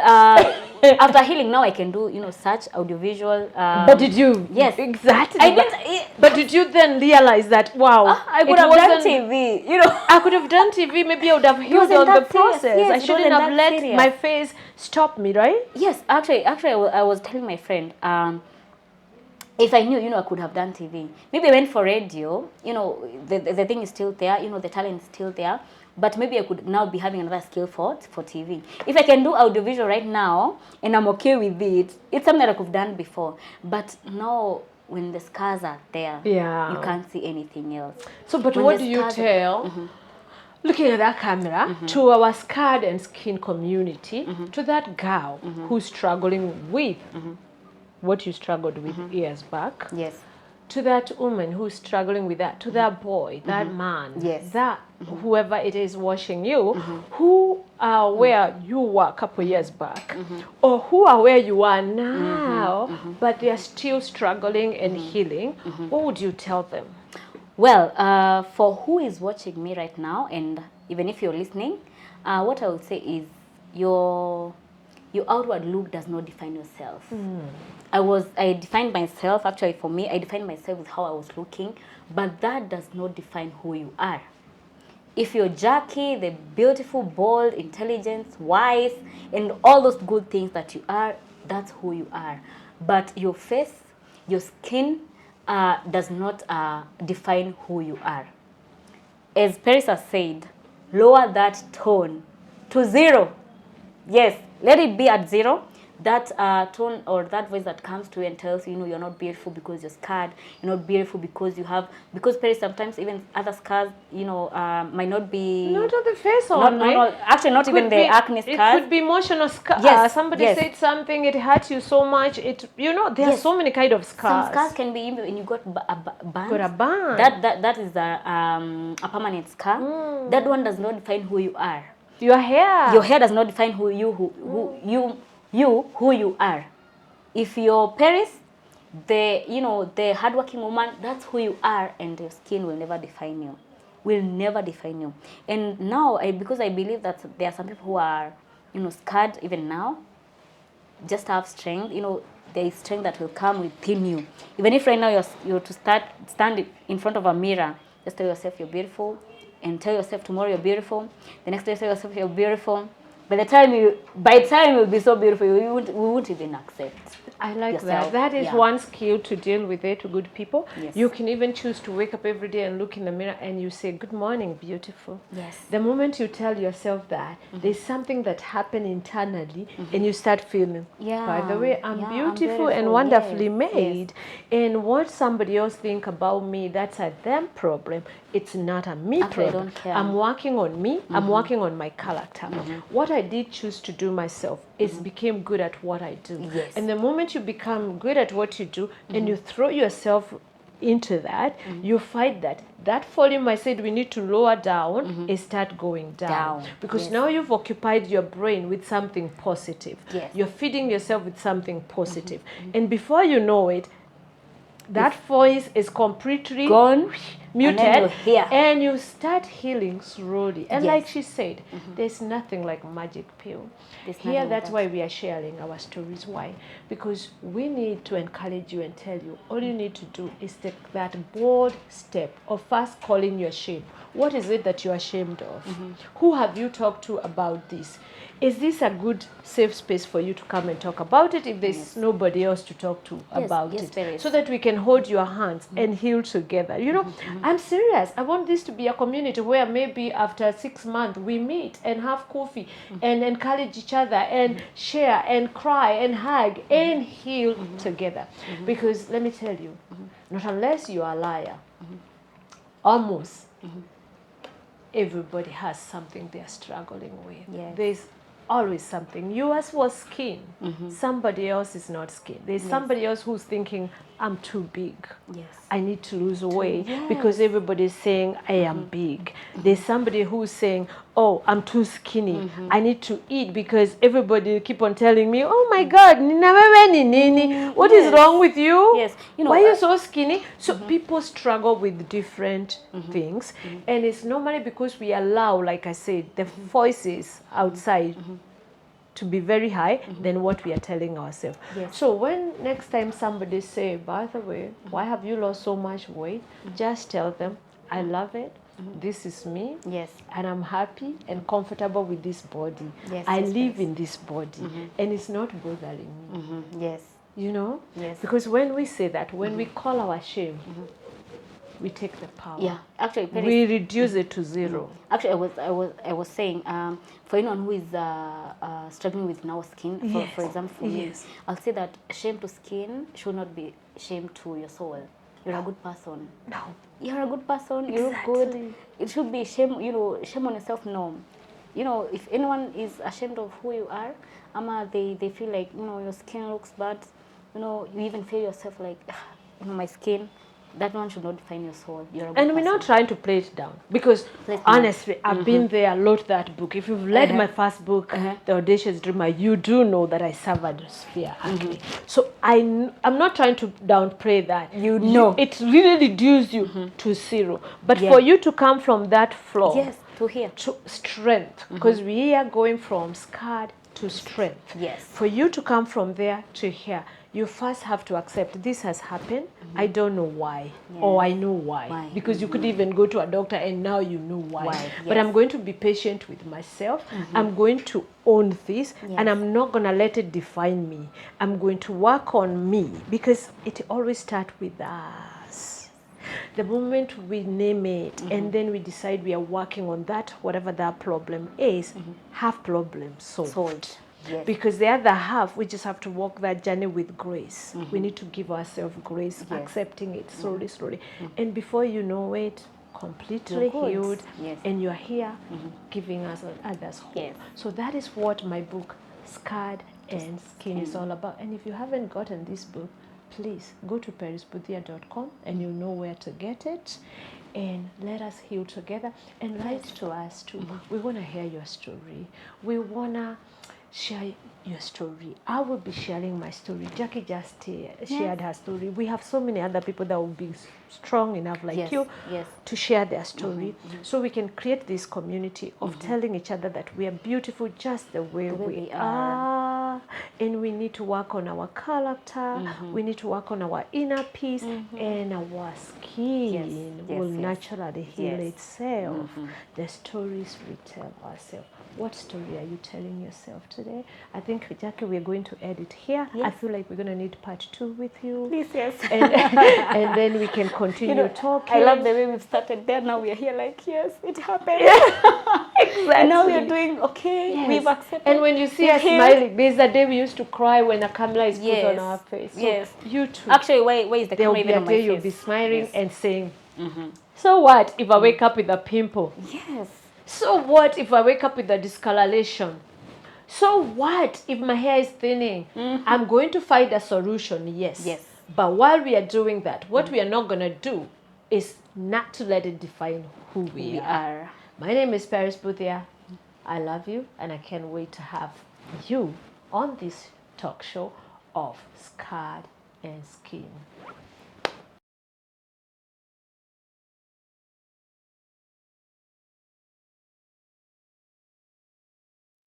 Speaker 2: after healing, now I can do, such audiovisual.
Speaker 1: But did you?
Speaker 2: Yes.
Speaker 1: Exactly.
Speaker 2: I didn't.
Speaker 1: But did you then realize that, wow,
Speaker 2: I could have done TV,
Speaker 1: I could have done TV, maybe I would have healed
Speaker 2: wasn't
Speaker 1: on the
Speaker 2: that serious.
Speaker 1: process.
Speaker 2: Yes,
Speaker 1: I
Speaker 2: it
Speaker 1: shouldn't
Speaker 2: wasn't
Speaker 1: have
Speaker 2: that
Speaker 1: let
Speaker 2: serious.
Speaker 1: my face stop me, right?
Speaker 2: Yes, actually, I was telling my friend, if I knew, I could have done TV. Maybe I went for radio, the thing is still there, the talent is still there. But maybe I could now be having another skill for TV. If I can do audiovisual right now, and I'm okay with it, it's something that I could have done before. But now, when the scars are there,
Speaker 1: Yeah.
Speaker 2: you can't see anything else.
Speaker 1: So, but
Speaker 2: When
Speaker 1: what
Speaker 2: the
Speaker 1: do you
Speaker 2: scars are-
Speaker 1: tell, looking at that camera, to our scarred and skin community, to that girl who's struggling with what you struggled with years back,
Speaker 2: Yes.
Speaker 1: to that woman who's struggling with that, to that boy, that man,
Speaker 2: Yes.
Speaker 1: that whoever it is watching you, who are where you were a couple years back, or who are where you are now, but they are still struggling and healing, what would you tell them?
Speaker 2: Well, for who is watching me right now, and even if you're listening, what I would say is your outward look does not define yourself. I defined myself, actually for me, I defined myself with how I was looking, but that does not define who you are. If you're Jackie, the beautiful, bold, intelligent, wise, and all those good things that you are, that's who you are. But your face, your skin does not define who you are. As Perisa said, lower that tone to 0. Yes, let it be at 0. That tone or that voice that comes to you and tells you, you're not beautiful because you're scarred. You're not beautiful because you have, because sometimes even other scars, might not be.
Speaker 1: Not on the face only.
Speaker 2: Actually, not even the acne scars.
Speaker 1: It could be emotional scars.
Speaker 2: Yes,
Speaker 1: Somebody
Speaker 2: yes.
Speaker 1: said something, it hurts you so much. There are
Speaker 2: Yes.
Speaker 1: so many kind of scars.
Speaker 2: Some scars can be even when you got a band.
Speaker 1: Got a band.
Speaker 2: That is a permanent scar. That one does not define who you are.
Speaker 1: Your hair.
Speaker 2: Your hair does not define who you are. If you're Paris, the hardworking woman, that's who you are, and your skin will never define you. Will never define you. And now, because I believe that there are some people who are, scarred even now, just have strength. There is strength that will come within you. Even if right now you're to stand in front of a mirror, just tell yourself you're beautiful, and tell yourself tomorrow you're beautiful. The next day tell yourself you're beautiful. By the time you'll be so beautiful, we won't even accept.
Speaker 1: I like
Speaker 2: yourself.
Speaker 1: that. That is
Speaker 2: Yeah.
Speaker 1: one skill to deal with it, good people.
Speaker 2: Yes.
Speaker 1: You can even choose to wake up every day and look in the mirror and you say, good morning, beautiful.
Speaker 2: Yes.
Speaker 1: The moment you tell yourself that, there's something that happened internally and you start feeling,
Speaker 2: Yeah.
Speaker 1: by the way, I'm
Speaker 2: Yeah, I'm
Speaker 1: beautiful and
Speaker 2: beautiful.
Speaker 1: wonderfully
Speaker 2: Yes.
Speaker 1: made. And what somebody else think about me, that's a them problem. It's not a me
Speaker 2: Actually, I
Speaker 1: problem.
Speaker 2: don't care.
Speaker 1: I'm working on me. I'm working on my character. What I did choose to do myself is became good at what I do.
Speaker 2: Yes.
Speaker 1: And the moment you become good at what you do and you throw yourself into that, you fight that. That volume I said we need to lower down is start going down. Because
Speaker 2: Yes.
Speaker 1: now you've occupied your brain with something positive.
Speaker 2: Yes.
Speaker 1: You're feeding yourself with something positive. And before you know it, that voice is completely
Speaker 2: Gone,
Speaker 1: muted,
Speaker 2: and then you're here.
Speaker 1: and you start healing slowly. And
Speaker 2: Yes.
Speaker 1: like she said, there's nothing like magic pill.
Speaker 2: There's
Speaker 1: Here,
Speaker 2: nothing like
Speaker 1: that's
Speaker 2: that.
Speaker 1: why we are sharing our stories. Why? Because we need to encourage you and tell you all you need to do is take that bold step of first calling your shame. What is it that you're ashamed of? Who have you talked to about this? Is this a good safe space for you to come and talk about it if there's nobody else to talk to about
Speaker 2: yes,
Speaker 1: it?
Speaker 2: there is.
Speaker 1: So that we can hold your hands and heal together. You know, I'm serious. I want this to be a community where maybe after 6 months we meet and have coffee and encourage each other and share and cry and hug and heal together. Because let me tell you, not unless you are a liar, almost everybody has something they're struggling with.
Speaker 2: Yes.
Speaker 1: There's always something. Yours was skin. Somebody else is not skin. There's somebody else who's thinking, I'm too big.
Speaker 2: Yes.
Speaker 1: I need to lose weight because everybody's saying I am big. There's somebody who's saying, oh, I'm too skinny. I need to eat because everybody keep on telling me, oh my God, Nina wewe ni nini? What is wrong with you?
Speaker 2: Yes. You know,
Speaker 1: why are you so skinny? So people struggle with different things, and it's normally because we allow, like I said, the voices outside to be very high than what we are telling ourselves.
Speaker 2: Yes.
Speaker 1: So when next time somebody say, by the way, why have you lost so much weight? Just tell them, I love it. This is me.
Speaker 2: Yes.
Speaker 1: And I'm happy and comfortable with this body.
Speaker 2: Yes,
Speaker 1: I
Speaker 2: yes,
Speaker 1: live
Speaker 2: yes.
Speaker 1: in this body and it's not bothering me.
Speaker 2: Yes.
Speaker 1: You know?
Speaker 2: Yes.
Speaker 1: Because when we say that, when we call our shame, we take the power.
Speaker 2: Yeah. Actually,
Speaker 1: We reduce it to zero.
Speaker 2: Actually, I was saying, for anyone who is struggling with now skin, for example, for me,
Speaker 1: Yes.
Speaker 2: I'll say that shame to skin should not be shame to your soul. You're a good person.
Speaker 1: No.
Speaker 2: You're a good person. You look good.
Speaker 1: Exactly.
Speaker 2: It should be shame. You know, shame on yourself. No. You know, if anyone is ashamed of who you are, they feel like, you know, your skin looks bad. You know, you even feel yourself like, you know, my skin. That one should not define your soul. You're a good
Speaker 1: And we're not trying to play it down because honestly, I've been there, wrote that book. If you've read my first book, The Audacious Dreamer, you do know that I suffered severe acne. So I'm not trying to downplay that.
Speaker 2: You know.
Speaker 1: It really reduced you to zero. But for you to come from that floor
Speaker 2: Yes, to here.
Speaker 1: to strength, because we are going from scarred to strength.
Speaker 2: Yes.
Speaker 1: For you to come from there to here, you first have to accept this has happened. I don't know why. Or I know why. Because you could even go to a doctor and now you know why. But I'm going to be patient with myself. I'm going to own this and I'm not going to let it define me. I'm going to work on me because it always starts with us. The moment we name it and then we decide we are working on that, whatever that problem is, half problem solved.
Speaker 2: Yes.
Speaker 1: Because the other half, we just have to walk that journey with grace. We need to give ourselves grace, accepting it slowly, slowly. And before you know it, completely healed, and you're here giving us others hope.
Speaker 2: Yes.
Speaker 1: So that is what my book, Scarred and Skin, is all about. And if you haven't gotten this book, please go to parisbuthia.com and you'll know where to get it. And let us heal together and write to us too. We want to hear your story. We want to share your story. I will be sharing my story. Jackie just shared her story. We have so many other people that will be strong enough like you to share their story. So we can create this community of telling each other that we are beautiful just the way we are. are, and we need to work on our character. We need to work on our inner peace, and our skin will naturally heal itself. The stories we tell ourselves. What story are you telling yourself today? I think, Jackie, we're going to end it here. I feel like we're going to need part 2 with you.
Speaker 2: Please, yes.
Speaker 1: And then we can continue talking.
Speaker 2: I love the way we've started there. Now we are here like, yes, it happened.
Speaker 1: Exactly.
Speaker 2: And now we are doing okay.
Speaker 1: Yes.
Speaker 2: We've accepted.
Speaker 1: And when you see us smiling, there's a day we used to cry when a camera is put on our face. So you too.
Speaker 2: Actually, why is the camera even on my face?
Speaker 1: You'll be smiling and saying, so what if I wake up with a pimple?
Speaker 2: Yes.
Speaker 1: So what if I wake up with a discoloration? So what if my hair is thinning? I'm going to find a solution, yes. But while we are doing that, what we are not going to do is not to let it define who we are. My name is Paris Boothia. I love you, and I can't wait to have you on this talk show of Scarred and Skin.